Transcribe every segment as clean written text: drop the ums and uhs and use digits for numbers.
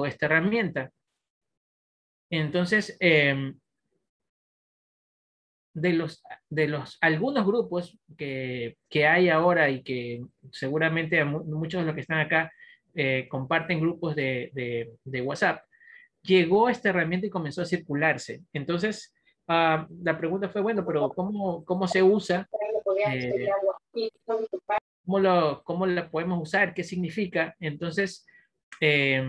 esta herramienta. Entonces, de los algunos grupos que hay ahora y que seguramente muchos de los que están acá comparten grupos de WhatsApp, llegó esta herramienta y comenzó a circularse. Entonces, la pregunta fue, bueno, pero ¿cómo se usa? ¿Cómo la podemos usar? ¿Qué significa? Entonces, eh,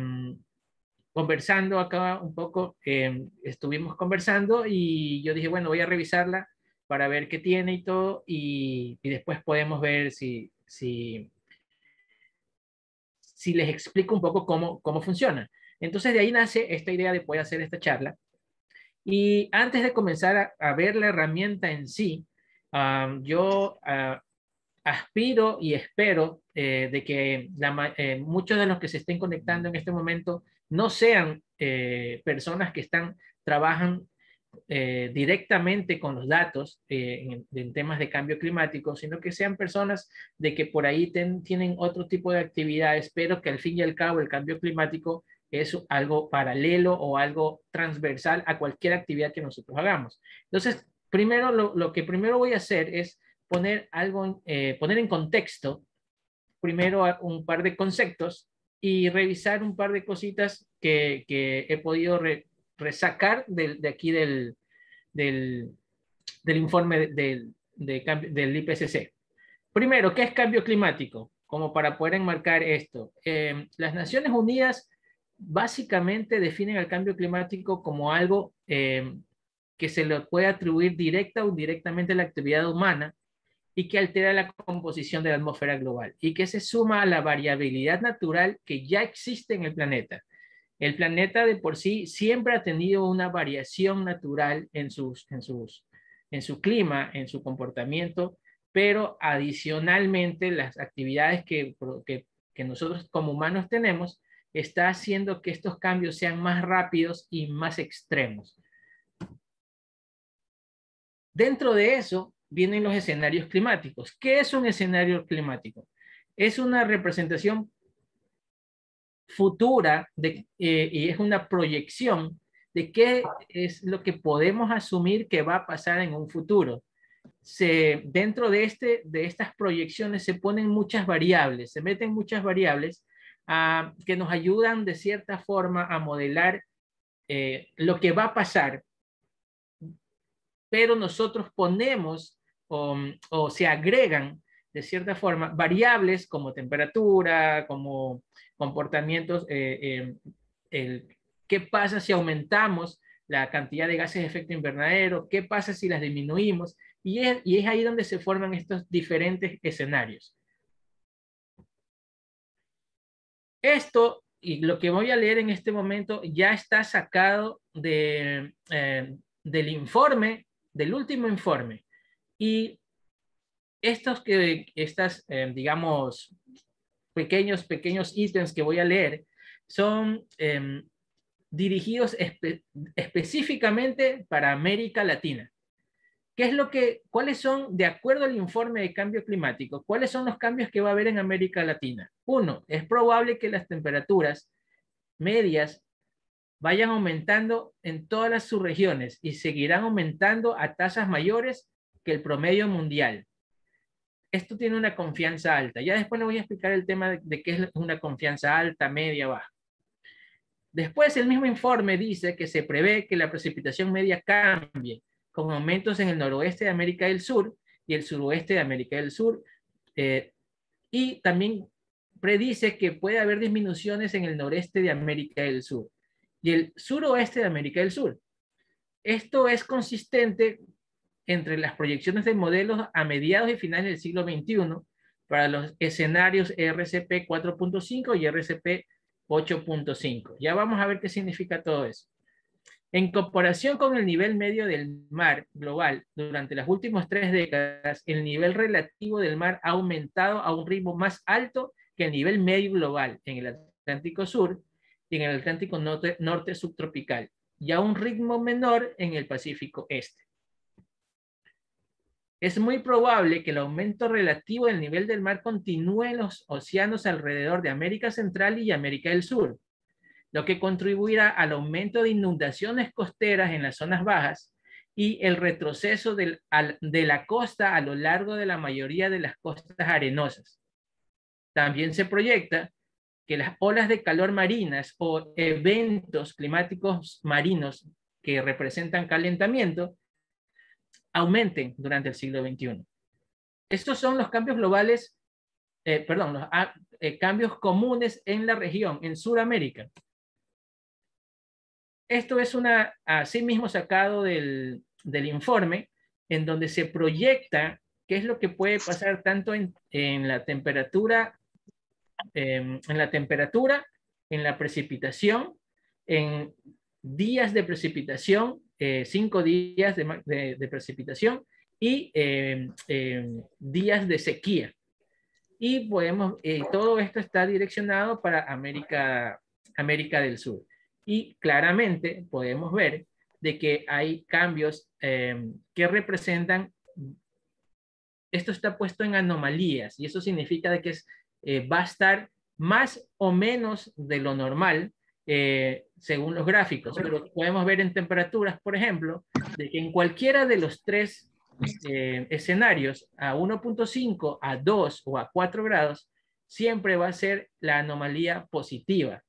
conversando acá un poco, estuvimos conversando y yo dije, bueno, voy a revisarla para ver qué tiene y todo, y después podemos ver si les explico un poco cómo funciona. Entonces de ahí nace esta idea de poder hacer esta charla. Y antes de comenzar a ver la herramienta en sí, yo aspiro y espero de que muchos de los que se estén conectando en este momento no sean personas que trabajan directamente con los datos en temas de cambio climático, sino que sean personas de que por ahí tienen otro tipo de actividades, pero que al fin y al cabo el cambio climático es algo paralelo o algo transversal a cualquier actividad que nosotros hagamos. Entonces, primero, lo que primero voy a hacer es poner en contexto primero un par de conceptos y revisar un par de cositas que he podido resacar de aquí del, del informe del IPCC. Primero, ¿qué es cambio climático? Como para poder enmarcar esto. Las Naciones Unidas básicamente definen el cambio climático como algo que se le puede atribuir directa o indirectamente a la actividad humana y que altera la composición de la atmósfera global y que se suma a la variabilidad natural que ya existe en el planeta. El planeta de por sí siempre ha tenido una variación natural en su clima, en su comportamiento, pero adicionalmente las actividades que nosotros como humanos tenemos está haciendo que estos cambios sean más rápidos y más extremos. Dentro de eso vienen los escenarios climáticos. ¿Qué es un escenario climático? Es una representación futura y es una proyección de qué es lo que podemos asumir que va a pasar en un futuro. Dentro de estas proyecciones se ponen muchas variables, se meten muchas variables que nos ayudan de cierta forma a modelar lo que va a pasar, pero nosotros ponemos o se agregan de cierta forma variables como temperatura, como comportamientos, qué pasa si aumentamos la cantidad de gases de efecto invernadero, qué pasa si las disminuimos, y es ahí donde se forman estos diferentes escenarios. Esto, y lo que voy a leer en este momento, ya está sacado del informe, del último informe. Y digamos, pequeños ítems que voy a leer son dirigidos específicamente para América Latina. ¿Cuáles son, de acuerdo al informe de cambio climático, cuáles son los cambios que va a haber en América Latina? Uno, es probable que las temperaturas medias vayan aumentando en todas las subregiones y seguirán aumentando a tasas mayores que el promedio mundial. Esto tiene una confianza alta. Ya después le voy a explicar el tema de qué es una confianza alta, media, baja. Después, el mismo informe dice que se prevé que la precipitación media cambie, con aumentos en el noroeste de América del Sur y el suroeste de América del Sur. Y también predice que puede haber disminuciones en el noreste de América del Sur y el suroeste de América del Sur. Esto es consistente entre las proyecciones de modelos a mediados y finales del siglo XXI para los escenarios RCP 4.5 y RCP 8.5. Ya vamos a ver qué significa todo eso. En comparación con el nivel medio del mar global, durante las últimas 3 décadas, el nivel relativo del mar ha aumentado a un ritmo más alto que el nivel medio global en el Atlántico Sur y en el Atlántico Norte subtropical, y a un ritmo menor en el Pacífico Este. Es muy probable que el aumento relativo del nivel del mar continúe en los océanos alrededor de América Central y América del Sur. lo que contribuirá al aumento de inundaciones costeras en las zonas bajas y el retroceso de la costa a lo largo de la mayoría de las costas arenosas. También se proyecta que las olas de calor marinas o eventos climáticos marinos que representan calentamiento aumenten durante el siglo XXI. Estos son los cambios globales, cambios comunes en la región, en Sudamérica. Esto es así mismo sacado del informe, en donde se proyecta qué es lo que puede pasar tanto en la temperatura, en la precipitación, en días de precipitación, 5 días de precipitación y días de sequía. Y todo esto está direccionado para América del Sur. Y claramente podemos ver de que hay cambios que representan, esto está puesto en anomalías, y eso significa de que va a estar más o menos de lo normal según los gráficos, pero podemos ver en temperaturas, por ejemplo, de que en cualquiera de los tres escenarios, a 1.5, a 2 o a 4 grados, siempre va a ser la anomalía positiva.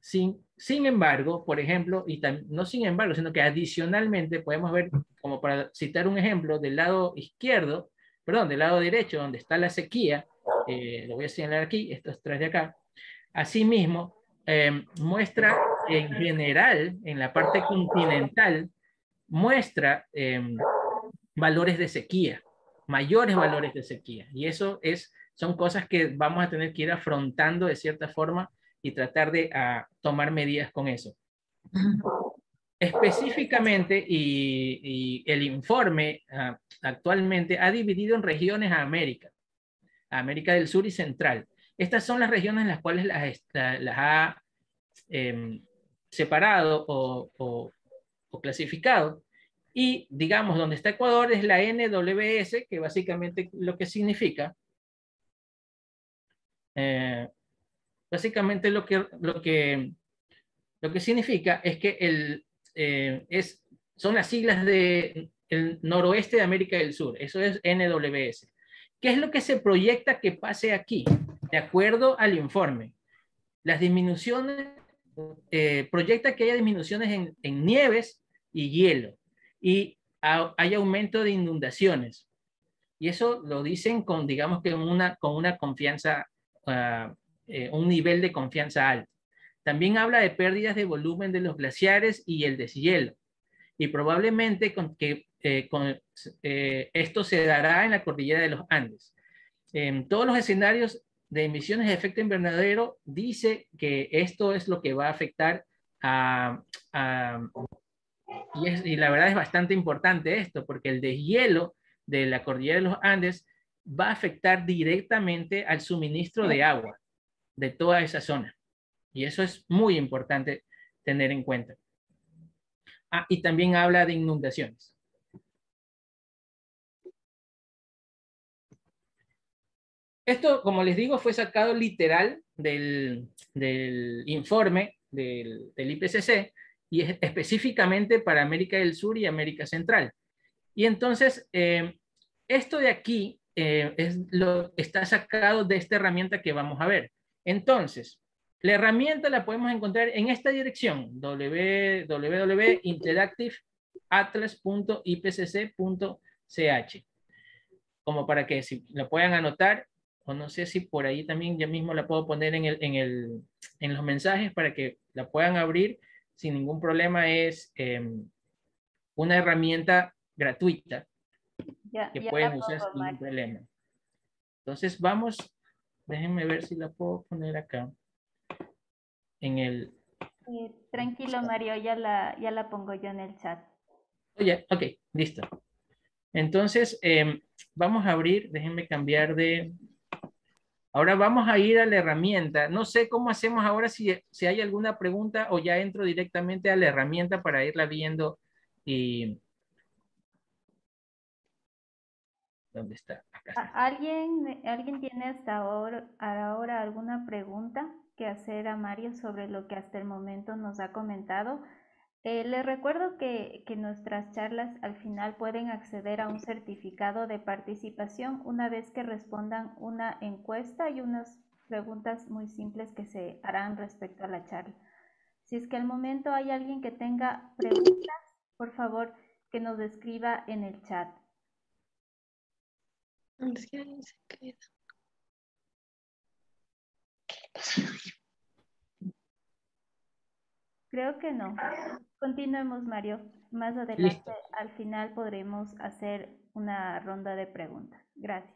Sin embargo, por ejemplo, no sin embargo, sino que adicionalmente podemos ver, como para citar un ejemplo, del lado izquierdo, perdón, del lado derecho, donde está la sequía, lo voy a señalar aquí, estos tres de acá, asimismo, muestra en general, en la parte continental, muestra valores de sequía, mayores valores de sequía. Y eso son cosas que vamos a tener que ir afrontando de cierta forma y tratar de tomar medidas con eso. Específicamente, y el informe actualmente ha dividido en regiones a América del Sur y Central. Estas son las regiones en las cuales las ha separado o clasificado. Y digamos, donde está Ecuador es la NWS, que básicamente lo que significa, básicamente lo que significa es que son las siglas del noroeste de América del Sur, eso es NWS. ¿Qué es lo que se proyecta que pase aquí? De acuerdo al informe, las disminuciones, proyecta que haya disminuciones en nieves y hielo, y hay aumento de inundaciones. Y eso lo dicen digamos que con una confianza, un nivel de confianza alto. También habla de pérdidas de volumen de los glaciares y el deshielo. Y probablemente esto se dará en la cordillera de los Andes. En todos los escenarios de emisiones de efecto invernadero dice que esto es lo que va a afectar a y la verdad es bastante importante esto, porque el deshielo de la cordillera de los Andes va a afectar directamente al suministro de agua de toda esa zona. Y eso es muy importante tener en cuenta. Y también habla de inundaciones. Esto, como les digo, fue sacado literal del informe del IPCC y es específicamente para América del Sur y América Central. Y entonces, esto de aquí está sacado de esta herramienta que vamos a ver. Entonces, la herramienta la podemos encontrar en esta dirección, www.interactiveatlas.ipcc.ch, como para que si la puedan anotar, o no sé si por ahí también ya mismo la puedo poner en los mensajes para que la puedan abrir sin ningún problema. Es una herramienta gratuita que Ya pueden la usar pongo, sin ningún Mario. problema. Entonces vamos, déjenme ver si la puedo poner acá en el... Tranquilo, Mario, ya la pongo yo en el chat. Oye, ok, listo. Entonces, vamos a abrir, déjenme cambiar de... Ahora vamos a ir a la herramienta. No sé cómo hacemos ahora, si hay alguna pregunta o ya entro directamente a la herramienta para irla viendo y... ¿Dónde está? Acá está. ¿Alguien tiene hasta ahora alguna pregunta que hacer a Mario sobre lo que hasta el momento nos ha comentado. Les recuerdo que nuestras charlas al final pueden acceder a un certificado de participación una vez que respondan una encuesta y unas preguntas muy simples que se harán respecto a la charla. Si es que al momento hay alguien que tenga preguntas, por favor que nos escriba en el chat. Creo que no. Continuemos, Mario. Más adelante, Listo. al final, podremos hacer una ronda de preguntas. Gracias.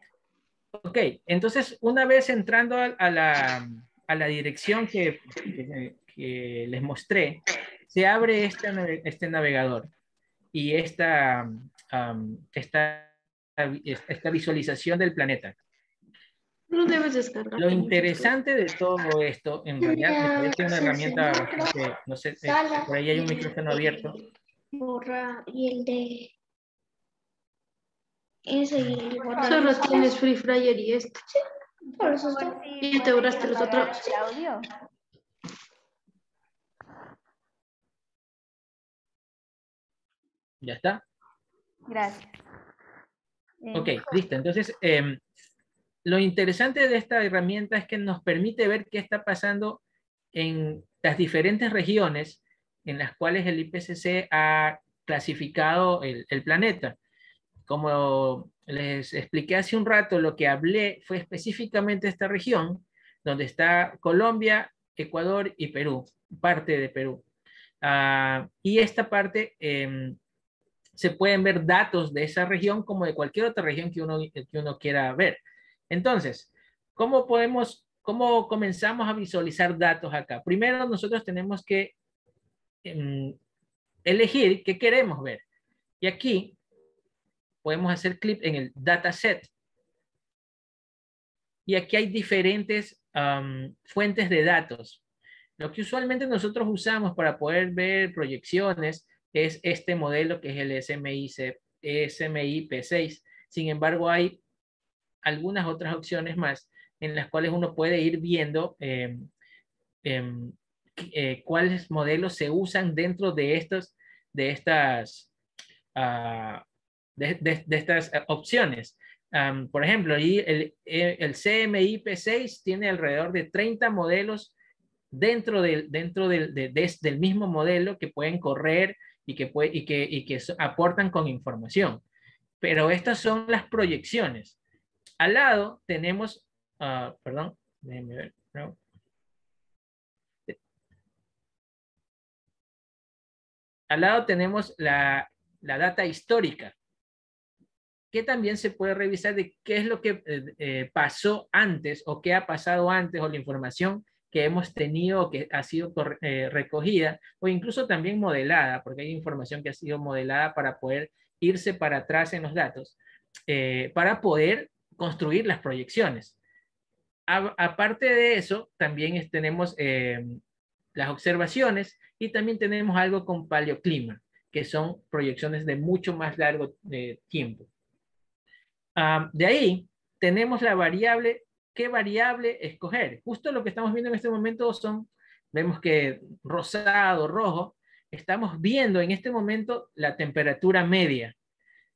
Ok, entonces una vez entrando a la dirección que les mostré, se abre este navegador y esta visualización del planeta. No debes Lo descargarte muchas cosas. interesante de todo esto, en realidad, me Mira, parece una se herramienta centra, bastante, no sé, sala por ahí hay un y el micrófono abierto. de borrar y el de ese y el de borrar. Solo tienes Free Flyer y este. Por eso Por está. favor, sí, Y te pueden borraste los apagar otros. el audio. Ya está. Gracias. Ok, listo. Entonces, lo interesante de esta herramienta es que nos permite ver qué está pasando en las diferentes regiones en las cuales el IPCC ha clasificado el planeta. Como les expliqué hace un rato, lo que hablé fue específicamente esta región, donde está Colombia, Ecuador y Perú, parte de Perú. Y esta parte se pueden ver datos de esa región como de cualquier otra región que uno quiera ver. Entonces, ¿cómo comenzamos a visualizar datos acá? Primero, nosotros tenemos que elegir qué queremos ver. Y aquí podemos hacer clic en el dataset. Y aquí hay diferentes fuentes de datos. Lo que usualmente nosotros usamos para poder ver proyecciones es este modelo que es el SMI-P6. Sin embargo, hay algunas otras opciones más en las cuales uno puede ir viendo cuáles modelos se usan dentro de estas, uh, de estas opciones. Por ejemplo, el CMI P6 tiene alrededor de 30 modelos dentro del mismo modelo que pueden correr y que aportan con información. Pero estas son las proyecciones. Al lado tenemos, perdón, déjenme ver, no. Al lado tenemos la data histórica, que también se puede revisar de qué es lo que pasó antes o qué ha pasado antes o la información que hemos tenido o que ha sido recogida o incluso también modelada, porque hay información que ha sido modelada para poder irse para atrás en los datos, para poder construir las proyecciones. Aparte de eso, también tenemos las observaciones y también tenemos algo con paleoclima, que son proyecciones de mucho más largo tiempo. De ahí tenemos la variable, ¿qué variable escoger? Justo lo que estamos viendo en este momento vemos que rosado, rojo, estamos viendo en este momento la temperatura media,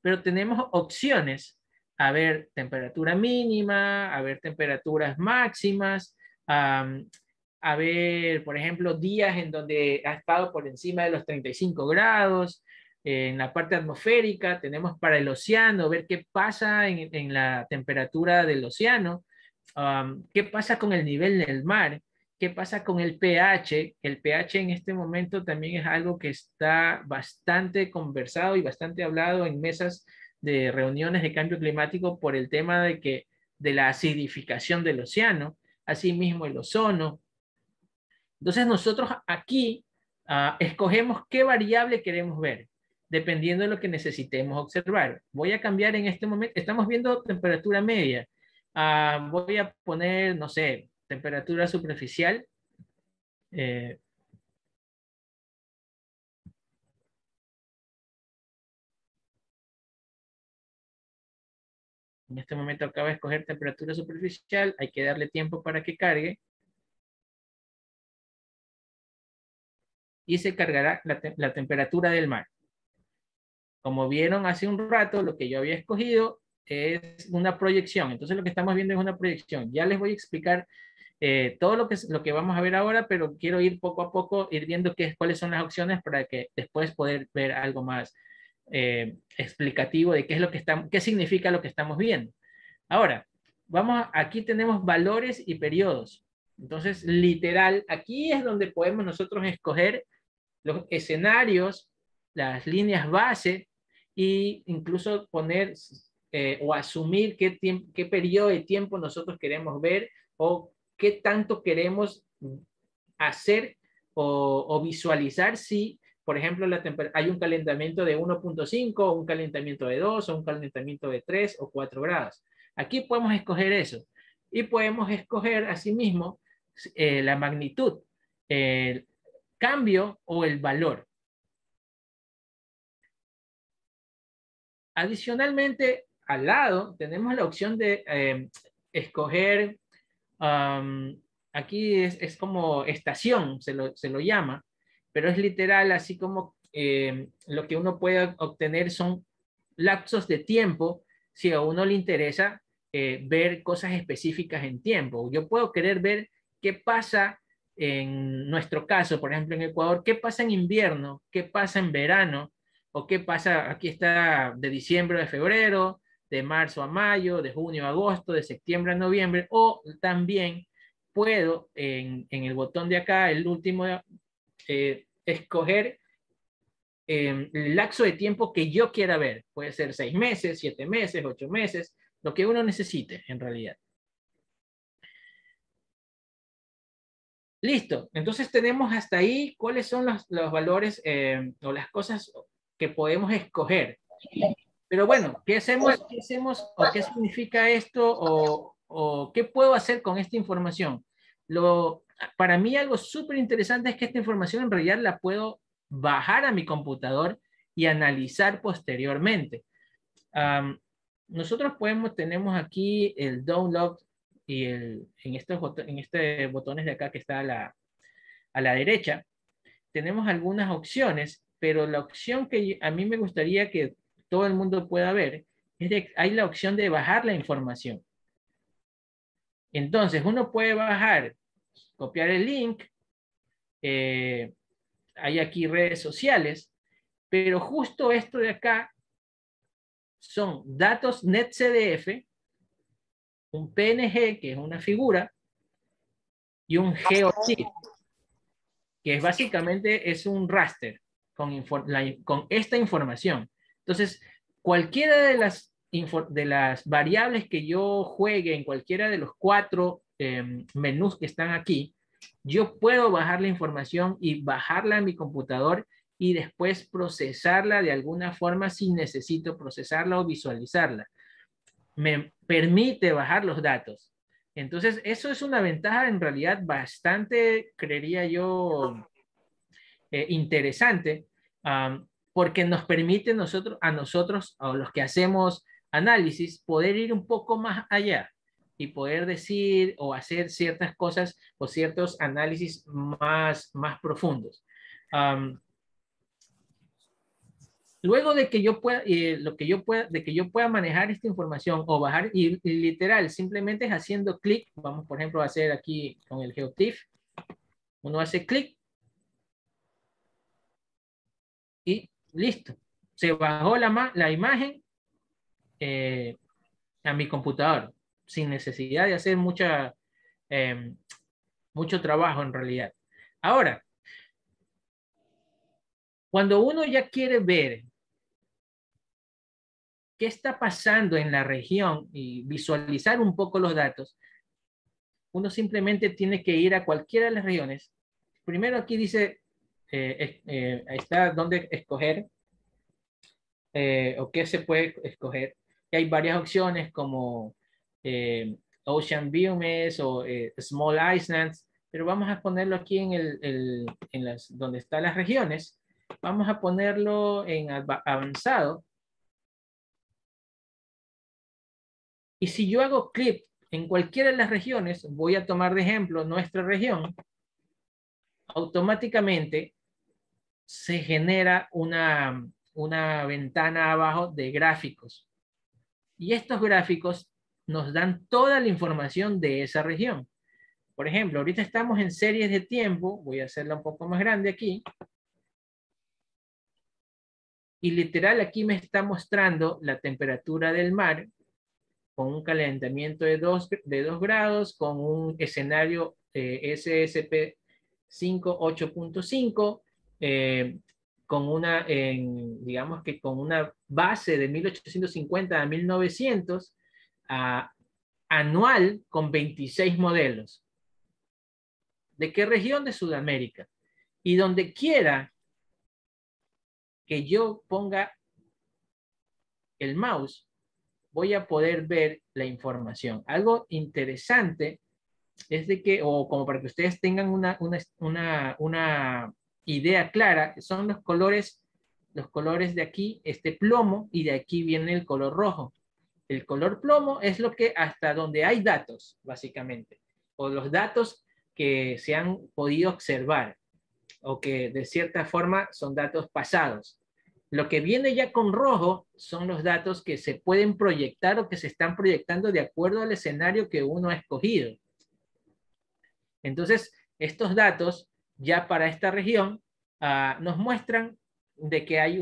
pero tenemos opciones, a ver temperatura mínima, a ver temperaturas máximas, a ver, por ejemplo, días en donde ha estado por encima de los 35 grados. En la parte atmosférica tenemos para el océano, ver qué pasa en la temperatura del océano, qué pasa con el nivel del mar, qué pasa con el pH. El pH en este momento también es algo que está bastante conversado y bastante hablado en mesas de reuniones de cambio climático por el tema de la acidificación del océano, asimismo el ozono. Entonces nosotros aquí escogemos qué variable queremos ver, dependiendo de lo que necesitemos observar. Voy a cambiar en este momento, estamos viendo temperatura media. Voy a poner, no sé, temperatura superficial. Eh, en este momento acabo de escoger temperatura superficial, hay que darle tiempo para que cargue. y se cargará la temperatura del mar. Como vieron hace un rato, lo que yo había escogido es una proyección. Entonces lo que estamos viendo es una proyección. Ya les voy a explicar todo lo que vamos a ver ahora, pero quiero ir poco a poco, ir viendo cuáles son las opciones para que después poder ver algo más explicativo de qué es lo que qué significa lo que estamos viendo. Ahora, aquí tenemos valores y periodos. Entonces, literal, aquí es donde podemos nosotros escoger los escenarios, las líneas base e incluso poner o asumir qué periodo de tiempo nosotros queremos ver o qué tanto queremos hacer o visualizar si, por ejemplo, hay un calentamiento de 1.5, un calentamiento de 2, o un calentamiento de 3 o 4 grados. Aquí podemos escoger eso. Y podemos escoger asimismo la magnitud, el cambio o el valor. Adicionalmente, al lado tenemos la opción de escoger, aquí es como estación, se lo llama, pero es literal, así como lo que uno puede obtener son lapsos de tiempo, si a uno le interesa ver cosas específicas en tiempo. Yo puedo querer ver qué pasa en nuestro caso, por ejemplo, en Ecuador, qué pasa en invierno, qué pasa en verano, o qué pasa, aquí está de diciembre a febrero, de marzo a mayo, de junio a agosto, de septiembre a noviembre, o también puedo en el botón de acá, el último, escoger el lapso de tiempo que yo quiera ver. Puede ser 6 meses, 7 meses, 8 meses, lo que uno necesite en realidad. Listo, entonces tenemos hasta ahí cuáles son los valores o las cosas que podemos escoger. Pero bueno, ¿qué hacemos o qué significa esto o qué puedo hacer con esta información? Para mí algo súper interesante es que esta información en realidad la puedo bajar a mi computador y analizar posteriormente. Nosotros tenemos aquí el download y en estos botones de acá que está a la derecha, tenemos algunas opciones, pero la opción que a mí me gustaría que todo el mundo pueda ver es hay la opción de bajar la información. Entonces, uno puede bajar, copiar el link, hay aquí redes sociales, pero justo esto de acá son datos NetCDF, un PNG, que es una figura, y un GeoTIFF, que es básicamente un raster con esta información. Entonces, cualquiera de las variables que yo juegue en cualquiera de los 4 menús que están aquí, yo puedo bajar la información y bajarla a mi computador y después procesarla de alguna forma si necesito procesarla o visualizarla. Me permite bajar los datos. Entonces, eso es una ventaja en realidad bastante, creería yo, interesante, porque nos permite a nosotros, a los que hacemos análisis, poder ir un poco más allá y poder decir o hacer ciertas cosas o ciertos análisis más profundos. Luego de que yo pueda, de que yo pueda manejar esta información o bajar, y literal, simplemente es haciendo clic, vamos por ejemplo a hacer aquí con el GeoTIFF, uno hace clic y listo. Se bajó la imagen a mi computador sin necesidad de hacer mucho trabajo en realidad. Ahora, cuando uno ya quiere ver qué está pasando en la región y visualizar un poco los datos, uno simplemente tiene que ir a cualquiera de las regiones. Primero aquí dice, ahí está donde escoger o qué se puede escoger. Y hay varias opciones como Ocean Biomes o Small Islands, pero vamos a ponerlo aquí donde están las regiones. Vamos a ponerlo en avanzado. Y si yo hago clic en cualquiera de las regiones, voy a tomar de ejemplo nuestra región, automáticamente se genera una ventana abajo de gráficos. Y estos gráficos nos dan toda la información de esa región. Por ejemplo, ahorita estamos en series de tiempo. Voy a hacerla un poco más grande aquí. Y literal aquí me está mostrando la temperatura del mar con un calentamiento de 2 grados, con un escenario SSP 8.5, con una, digamos que con una base de 1850 a 1900, anual con 26 modelos. ¿De qué región de Sudamérica? Y donde quiera que yo ponga el mouse, voy a poder ver la información. Algo interesante es de que, o como para que ustedes tengan una idea clara, son los colores de aquí, este plomo, y de aquí viene el color rojo. El color plomo es lo que hasta donde hay datos, básicamente, o los datos que se han podido observar, o que de cierta forma son datos pasados. Lo que viene ya con rojo son los datos que se pueden proyectar o que se están proyectando de acuerdo al escenario que uno ha escogido. Entonces, estos datos ya para esta región nos muestran de que hay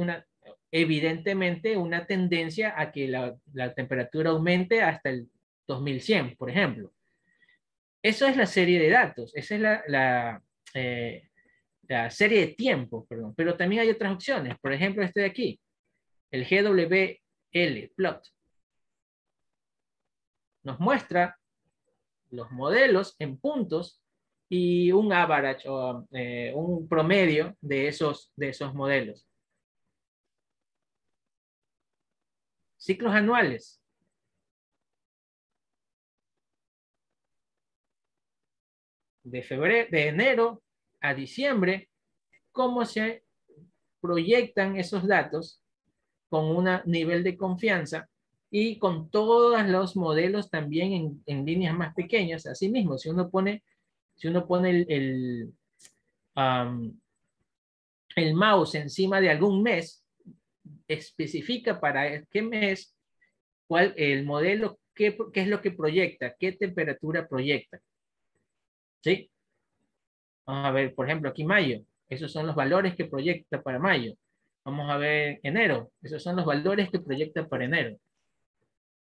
evidentemente una tendencia a que la temperatura aumente hasta el 2100, por ejemplo. Eso es la serie de datos, esa es la serie de tiempo, perdón. Pero también hay otras opciones. Por ejemplo, este de aquí, el GWL plot. Nos muestra los modelos en puntos y un average o un promedio de esos modelos. Ciclos anuales. De enero a diciembre, cómo se proyectan esos datos con un nivel de confianza y con todos los modelos también en líneas más pequeñas. Asimismo, si uno pone el mouse encima de algún mes, especifica para qué mes, cuál el modelo, qué es lo que proyecta, qué temperatura proyecta. ¿Sí? Vamos a ver, por ejemplo, aquí mayo. Esos son los valores que proyecta para mayo. Vamos a ver enero. Esos son los valores que proyecta para enero.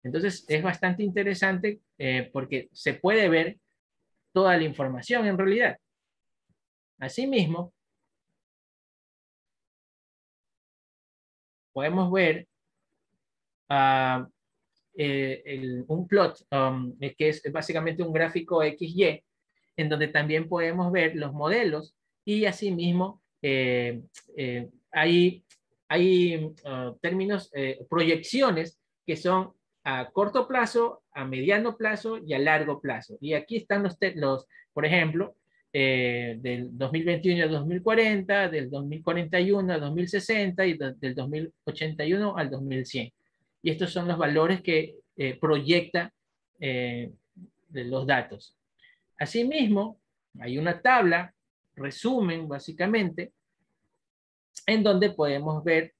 Entonces, es bastante interesante porque se puede ver toda la información en realidad. Asimismo, podemos ver un plot que es básicamente un gráfico XY, en donde también podemos ver los modelos y asimismo hay términos, proyecciones que son a corto plazo, a mediano plazo y a largo plazo. Y aquí están por ejemplo, del 2021 al 2040, del 2041 al 2060 y del 2081 al 2100. Y estos son los valores que proyecta los datos. Asimismo, hay una tabla, resumen básicamente, en donde podemos ver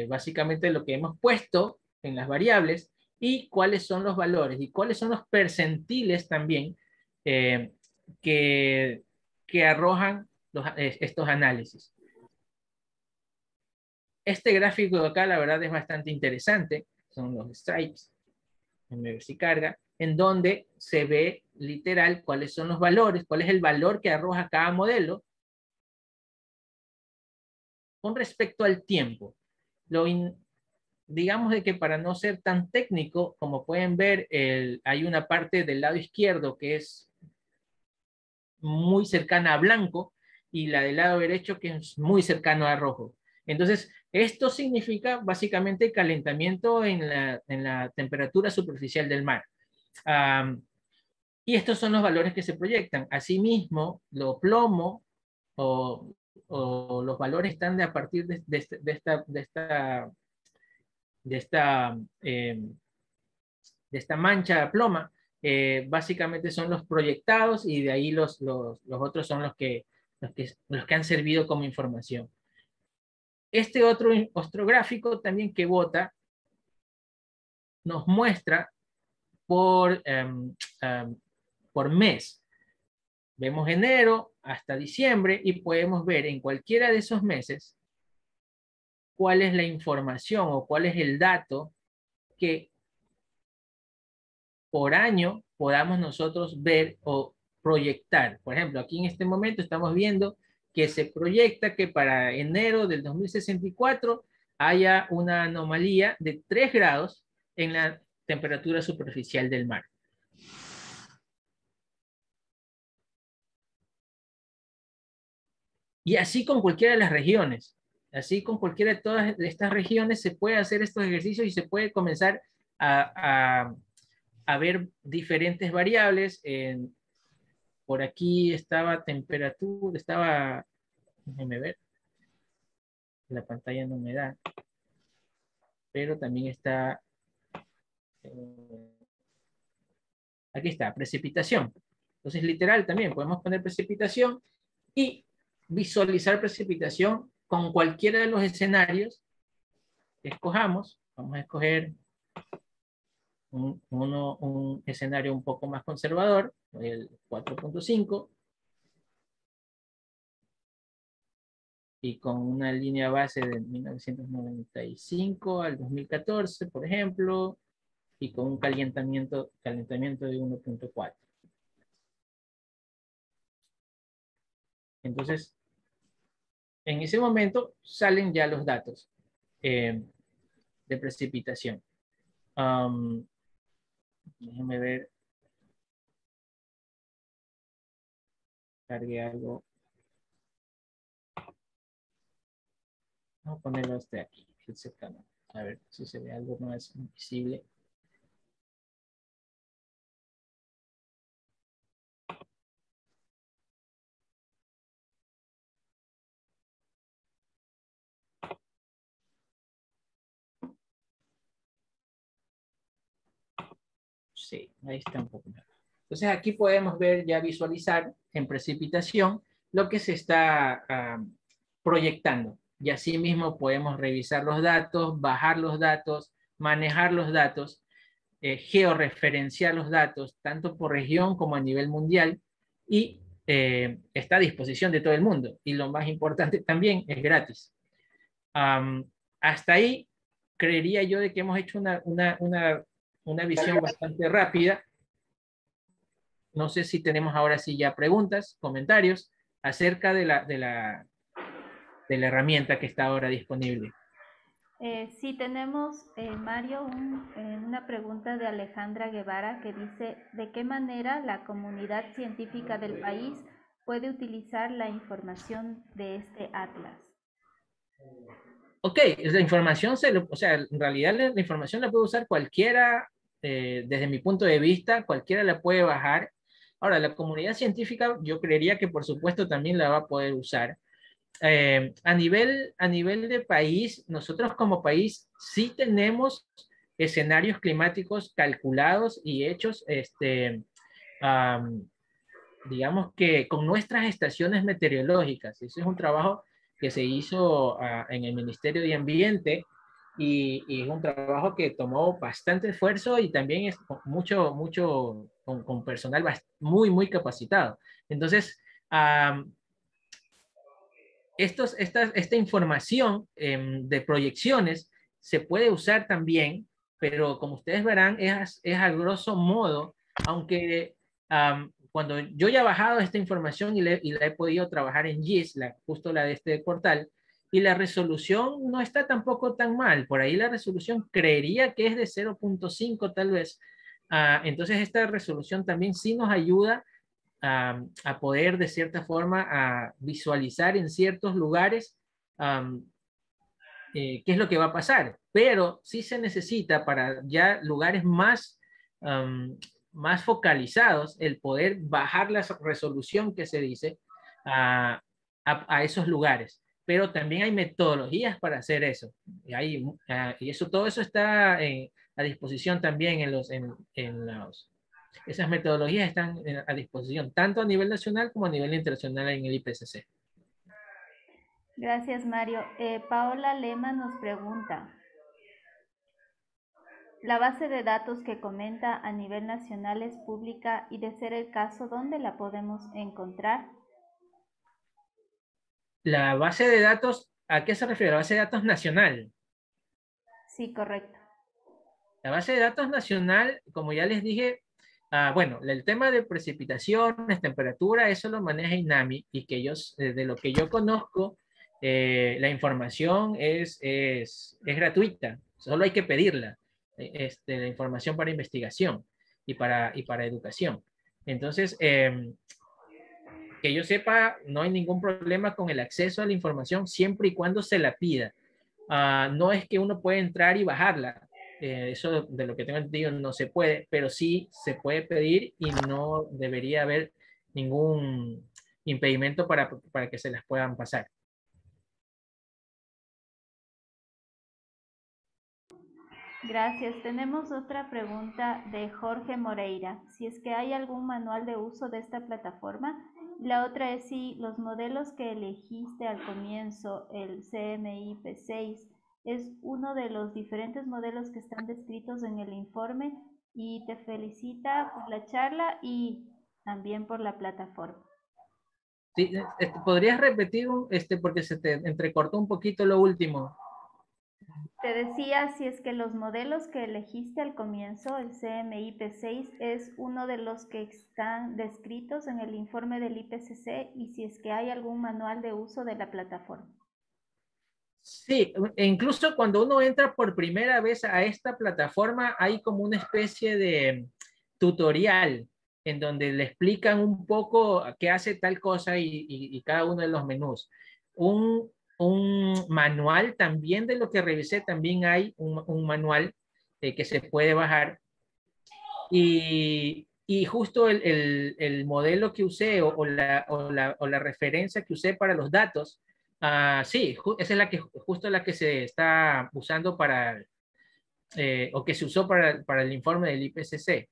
básicamente lo que hemos puesto en las variables y cuáles son los valores y cuáles son los percentiles también que arrojan estos análisis. Este gráfico de acá, la verdad, es bastante interesante. Son los stripes. Déjame ver si carga. En donde se ve literal cuáles son los valores, cuál es el valor que arroja cada modelo con respecto al tiempo. Digamos de que para no ser tan técnico, como pueden ver, hay una parte del lado izquierdo que es muy cercana a blanco y la del lado derecho que es muy cercano a rojo. Entonces, esto significa básicamente calentamiento en la temperatura superficial del mar. Y estos son los valores que se proyectan. Asimismo, lo plomo o los valores están a partir de esta mancha de ploma. Básicamente son los proyectados y de ahí los otros son los que han servido como información. Este otro gráfico también que bota nos muestra por, por mes. Vemos enero hasta diciembre y podemos ver en cualquiera de esos meses cuál es la información o cuál es el dato que por año podamos nosotros ver o proyectar. Por ejemplo, aquí en este momento estamos viendo que se proyecta que para enero del 2064 haya una anomalía de 3 grados en la temperatura superficial del mar. Y así con cualquiera de las regiones. Así con cualquiera de todas estas regiones se puede hacer estos ejercicios y se puede comenzar a ver diferentes variables. Por aquí estaba temperatura, estaba, déjenme ver, la pantalla no me da, pero también está, aquí está, precipitación. Entonces, literal también podemos poner precipitación y visualizar precipitación con cualquiera de los escenarios que escojamos. Vamos a escoger un escenario un poco más conservador, el 4.5, y con una línea base de 1995 al 2014, por ejemplo, y con un calentamiento de 1.4. Entonces, en ese momento salen ya los datos de precipitación. Déjenme ver, cargue algo. Vamos a ponerlo hasta aquí, a ver si se ve algo más visible. Sí, ahí está un poco mejor. Entonces aquí podemos ver, ya visualizar en precipitación lo que se está proyectando. Y así mismo podemos revisar los datos, bajar los datos, manejar los datos, georreferenciar los datos, tanto por región como a nivel mundial, y está a disposición de todo el mundo. Y lo más importante también, es gratis. Hasta ahí creería yo de que hemos hecho una visión bastante rápida. No sé si tenemos ahora sí ya preguntas, comentarios acerca de la herramienta que está ahora disponible. Sí, tenemos, Mario, una pregunta de Alejandra Guevara que dice, ¿de qué manera la comunidad científica del país puede utilizar la información de este atlas? Ok, la información, o sea, en realidad la información la puede usar cualquiera, desde mi punto de vista, cualquiera la puede bajar. Ahora, la comunidad científica, yo creería que por supuesto también la va a poder usar. A nivel de país, nosotros como país sí tenemos escenarios climáticos calculados y hechos, digamos que con nuestras estaciones meteorológicas. Ese es un trabajo que se hizo en el Ministerio de Ambiente y es un trabajo que tomó bastante esfuerzo y también es con personal muy capacitado. Entonces, esta información de proyecciones se puede usar también, pero como ustedes verán, es a grosso modo, aunque cuando yo ya he bajado esta información y la he podido trabajar en GIS, justo la de este portal, y la resolución no está tampoco tan mal. Por ahí la resolución creería que es de 0.5 tal vez. Entonces esta resolución también sí nos ayuda a poder de cierta forma a visualizar en ciertos lugares qué es lo que va a pasar, pero sí se necesita para ya lugares más focalizados el poder bajar la resolución que se dice a esos lugares. Pero también hay metodologías para hacer eso. Y todo eso está a disposición también esas metodologías están a disposición tanto a nivel nacional como a nivel internacional en el IPCC. Gracias, Mario. Paola Lema nos pregunta, ¿la base de datos que comenta a nivel nacional es pública y de ser el caso, dónde la podemos encontrar? La base de datos, ¿a qué se refiere? La base de datos nacional. Sí, correcto. La base de datos nacional, como ya les dije, bueno, el tema de precipitaciones, temperatura, eso lo maneja INAMI y que ellos, de lo que yo conozco, la información es gratuita, solo hay que pedirla, la información para investigación y para educación. Entonces, que yo sepa, no hay ningún problema con el acceso a la información siempre y cuando se la pida. No es que uno puede entrar y bajarla. Eso de lo que tengo entendido no se puede, pero sí se puede pedir y no debería haber ningún impedimento para que se las puedan pasar. Gracias. Tenemos otra pregunta de Jorge Moreira. Si es que hay algún manual de uso de esta plataforma. La otra es si los modelos que elegiste al comienzo, el CMI P6, es uno de los diferentes modelos que están descritos en el informe, y te felicita por la charla y también por la plataforma. Sí, ¿podrías repetir, porque se te entrecortó un poquito lo último? Te decía si es que los modelos que elegiste al comienzo, el CMI P6, es uno de los que están descritos en el informe del IPCC y si es que hay algún manual de uso de la plataforma. Sí, e incluso cuando uno entra por primera vez a esta plataforma, hay como una especie de tutorial en donde le explican un poco qué hace tal cosa y cada uno de los menús. Un manual también de lo que revisé, también hay un manual que se puede bajar y justo el modelo que usé o la referencia que usé para los datos, sí, esa es la que, justo la que se está usando para, o que se usó para el informe del IPCC.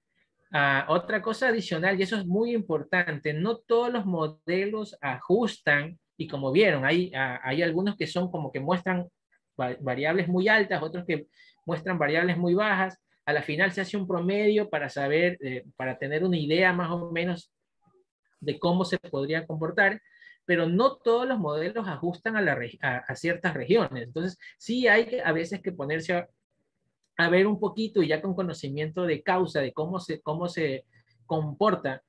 Otra cosa adicional, y eso es muy importante, no todos los modelos ajustan, y como vieron, hay algunos que son como que muestran variables muy altas, otros que muestran variables muy bajas. A la final se hace un promedio para saber, para tener una idea más o menos de cómo se podría comportar, pero no todos los modelos ajustan a ciertas regiones. Entonces, sí hay a veces que ponerse a ver un poquito y ya con conocimiento de causa, de cómo se comporta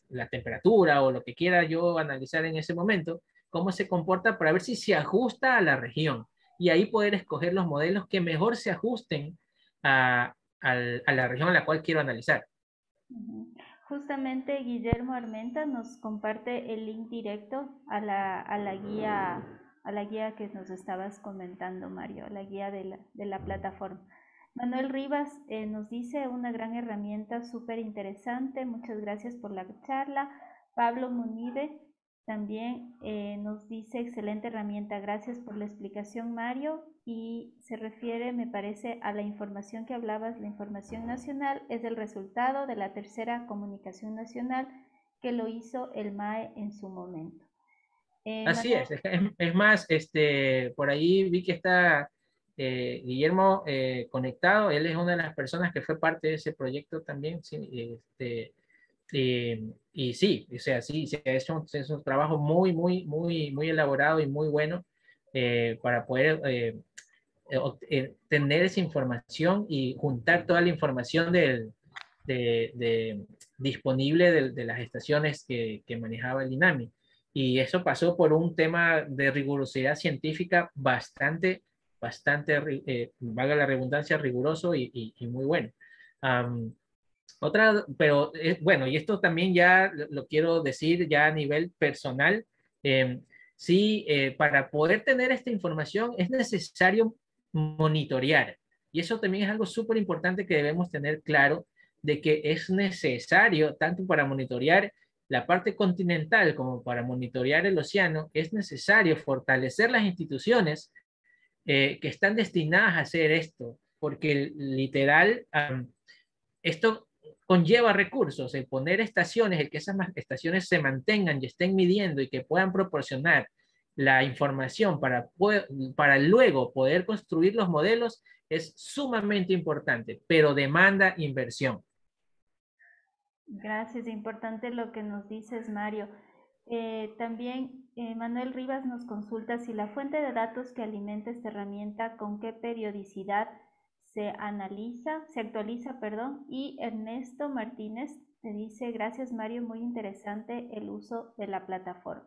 la temperatura o lo que quiera yo analizar en ese momento, cómo se comporta para ver si se ajusta a la región y ahí poder escoger los modelos que mejor se ajusten a la región a la cual quiero analizar. Justamente Guillermo Armenta nos comparte el link directo a la guía que nos estabas comentando, Mario, la guía de la plataforma. Manuel Rivas nos dice una gran herramienta, súper interesante, muchas gracias por la charla. Pablo Munide también nos dice excelente herramienta, gracias por la explicación, Mario, y se refiere, me parece, a la información que hablabas. La información nacional es el resultado de la tercera comunicación nacional que lo hizo el MAE en su momento. Así es más, por ahí vi que está Guillermo conectado, él es una de las personas que fue parte de ese proyecto también, sí, y sí, o sea, sí, se ha hecho un trabajo muy elaborado y muy bueno para poder tener esa información y juntar toda la información disponible de las estaciones que manejaba el INAMI. Y eso pasó por un tema de rigurosidad científica bastante, valga la redundancia, riguroso y muy bueno. Pero bueno, y esto también ya lo quiero decir ya a nivel personal. Sí, para poder tener esta información es necesario monitorear. Y eso también es algo súper importante que debemos tener claro, de que es necesario, tanto para monitorear la parte continental como para monitorear el océano, es necesario fortalecer las instituciones que están destinadas a hacer esto, porque literal, esto conlleva recursos, el poner estaciones, el que esas estaciones se mantengan y estén midiendo y que puedan proporcionar la información para luego poder construir los modelos es sumamente importante, pero demanda inversión. Gracias, importante lo que nos dices, Mario. También Manuel Rivas nos consulta si la fuente de datos que alimenta esta herramienta, con qué periodicidad se actualiza, perdón. Y Ernesto Martínez te dice, gracias Mario, muy interesante el uso de la plataforma.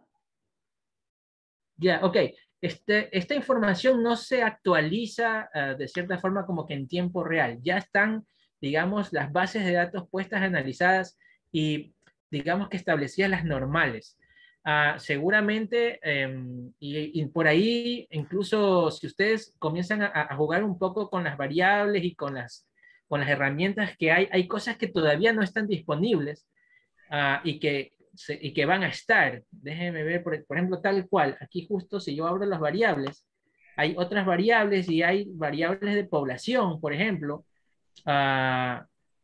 Ya, ok. Esta información no se actualiza de cierta forma como que en tiempo real. Ya están, digamos, las bases de datos puestas, analizadas y, digamos, que establecidas las normales. Seguramente, y por ahí, incluso si ustedes comienzan a jugar un poco con las variables y con las herramientas que hay cosas que todavía no están disponibles y que van a estar. Déjenme ver, por ejemplo, tal cual. Aquí justo si yo abro las variables, hay otras variables y hay variables de población, por ejemplo, uh,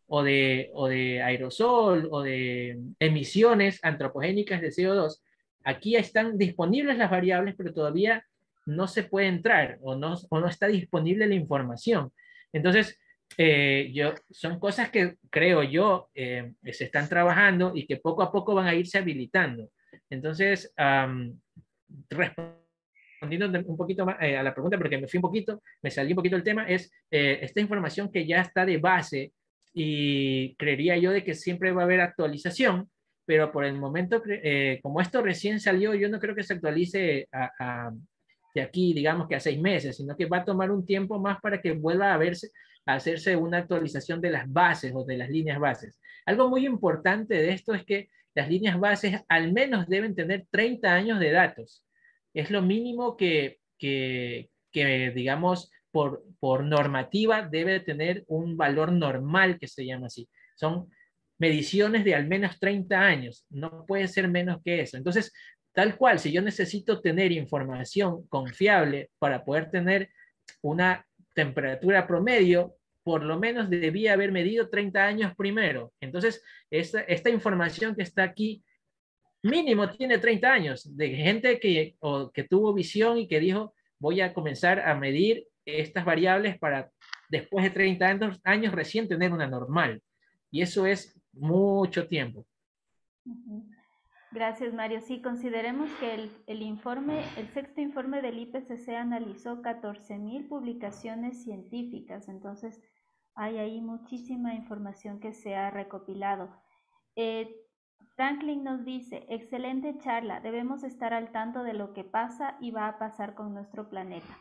o de aerosol o de emisiones antropogénicas de CO2. Aquí están disponibles las variables, pero todavía no se puede entrar o no está disponible la información. Entonces, son cosas que creo yo se están trabajando y que poco a poco van a irse habilitando. Entonces, respondiendo un poquito más a la pregunta, porque me salí un poquito del tema, es esta información que ya está de base y creería yo de que siempre va a haber actualización, pero por el momento, como esto recién salió, yo no creo que se actualice de aquí, digamos que a 6 meses, sino que va a tomar un tiempo más para que vuelva a hacerse una actualización de las bases o de las líneas bases. Algo muy importante de esto es que las líneas bases al menos deben tener 30 años de datos. Es lo mínimo que digamos, por normativa debe tener un valor normal que se llama así. Son mediciones de al menos 30 años, no puede ser menos que eso. Entonces, tal cual, si yo necesito tener información confiable para poder tener una temperatura promedio, por lo menos debía haber medido 30 años primero. Entonces, esta información que está aquí mínimo tiene 30 años, de gente que tuvo visión y que dijo, voy a comenzar a medir estas variables para después de 30 años recién tener una normal. Y eso es mucho tiempo. Gracias, Mario. Sí, consideremos que el sexto informe del IPCC analizó 14.000 publicaciones científicas, entonces hay ahí muchísima información que se ha recopilado. Franklin nos dice, excelente charla, debemos estar al tanto de lo que pasa y va a pasar con nuestro planeta.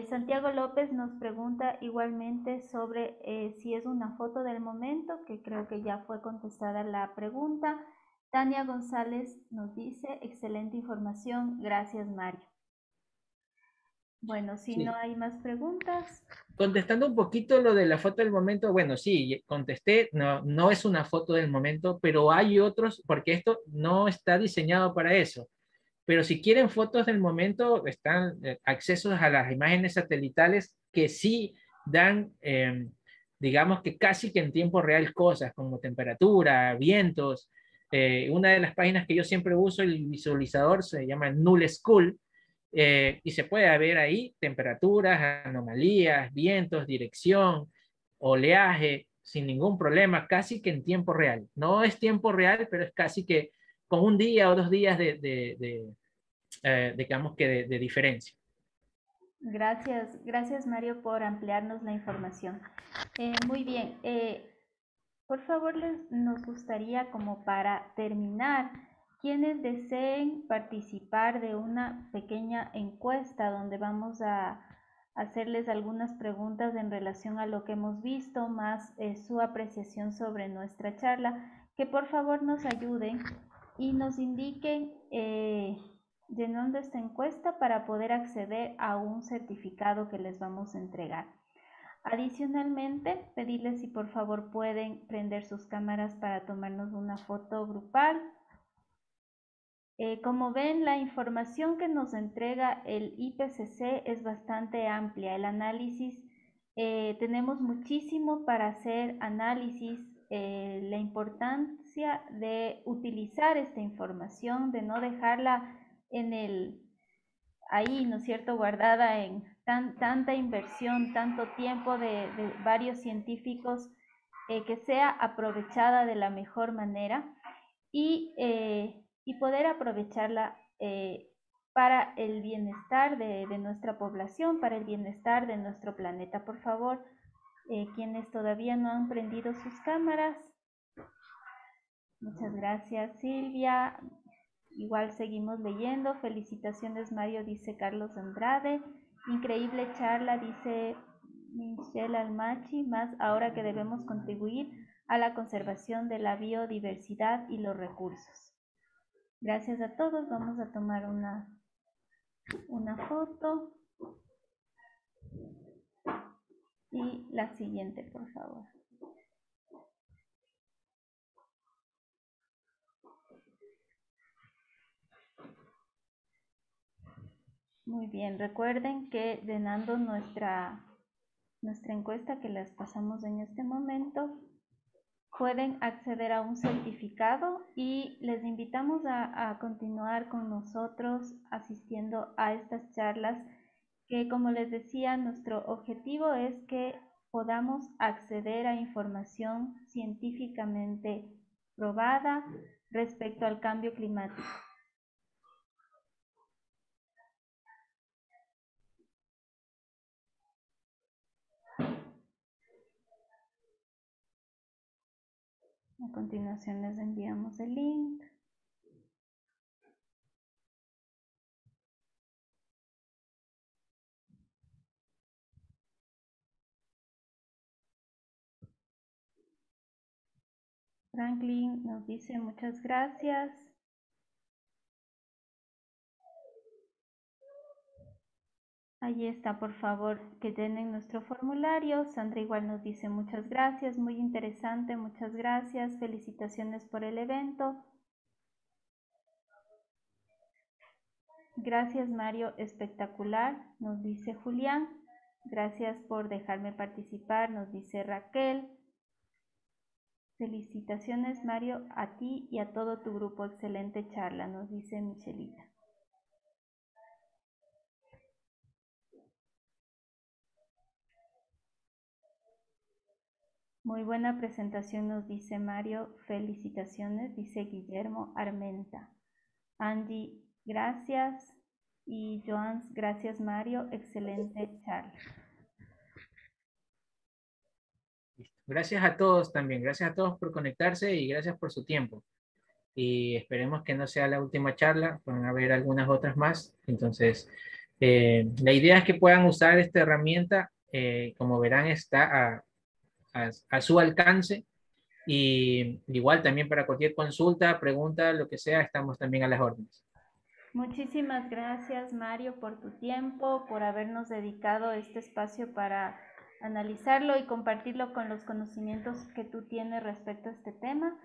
Santiago López nos pregunta igualmente sobre si es una foto del momento, que creo que ya fue contestada la pregunta. Tania González nos dice, excelente información, gracias Mario. Bueno, si no hay más preguntas. Contestando un poquito lo de la foto del momento, bueno, sí, contesté, no es una foto del momento, pero hay otros, porque esto no está diseñado para eso. Pero si quieren fotos del momento, están accesos a las imágenes satelitales que sí dan, digamos que casi que en tiempo real cosas como temperatura, vientos. Una de las páginas que yo siempre uso, el visualizador, se llama Null School, y se puede ver ahí temperaturas, anomalías, vientos, dirección, oleaje, sin ningún problema, casi que en tiempo real. No es tiempo real, pero es casi que con un día o 2 días digamos que de diferencia. Gracias Mario por ampliarnos la información. Muy bien, por favor nos gustaría como para terminar, quienes deseen participar de una pequeña encuesta donde vamos a hacerles algunas preguntas en relación a lo que hemos visto, más su apreciación sobre nuestra charla, que por favor nos ayuden y nos indiquen llenando esta encuesta para poder acceder a un certificado que les vamos a entregar. Adicionalmente, pedirles si por favor pueden prender sus cámaras para tomarnos una foto grupal. Como ven, la información que nos entrega el IPCC es bastante amplia. El análisis, tenemos muchísimo para hacer análisis la importancia de utilizar esta información, de no dejarla ahí, ¿no es cierto?, guardada en tanta inversión, tanto tiempo de varios científicos, que sea aprovechada de la mejor manera y poder aprovecharla para el bienestar de nuestra población, para el bienestar de nuestro planeta. Por favor, quienes todavía no han prendido sus cámaras. Muchas gracias, Silvia. Igual seguimos leyendo. Felicitaciones, Mario, dice Carlos Andrade. Increíble charla, dice Michelle Almachi, más ahora que debemos contribuir a la conservación de la biodiversidad y los recursos. Gracias a todos. Vamos a tomar una foto. Y la siguiente, por favor. Muy bien, recuerden que llenando nuestra encuesta que les pasamos en este momento, pueden acceder a un certificado y les invitamos a continuar con nosotros asistiendo a estas charlas que, como les decía, nuestro objetivo es que podamos acceder a información científicamente probada respecto al cambio climático. A continuación les enviamos el link. Franklin nos dice muchas gracias. Ahí está, por favor, que llenen nuestro formulario. Sandra igual nos dice muchas gracias, muy interesante, muchas gracias, felicitaciones por el evento. Gracias, Mario, espectacular, nos dice Julián. Gracias por dejarme participar, nos dice Raquel. Felicitaciones, Mario, a ti y a todo tu grupo, excelente charla, nos dice Michelita. Muy buena presentación, nos dice Mario. Felicitaciones, dice Guillermo Armenta. Angie, gracias. Y Joans, gracias, Mario. Excelente charla. Gracias a todos también. Gracias a todos por conectarse y gracias por su tiempo. Y esperemos que no sea la última charla. Van a haber algunas otras más. Entonces, la idea es que puedan usar esta herramienta. Como verán, está a su alcance, y igual también para cualquier consulta, pregunta, lo que sea, estamos también a las órdenes. Muchísimas gracias, Mario, por tu tiempo, por habernos dedicado este espacio para analizarlo y compartirlo con los conocimientos que tú tienes respecto a este tema,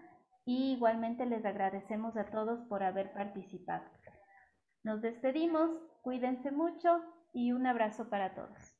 y igualmente les agradecemos a todos por haber participado. Nos despedimos, cuídense mucho y un abrazo para todos.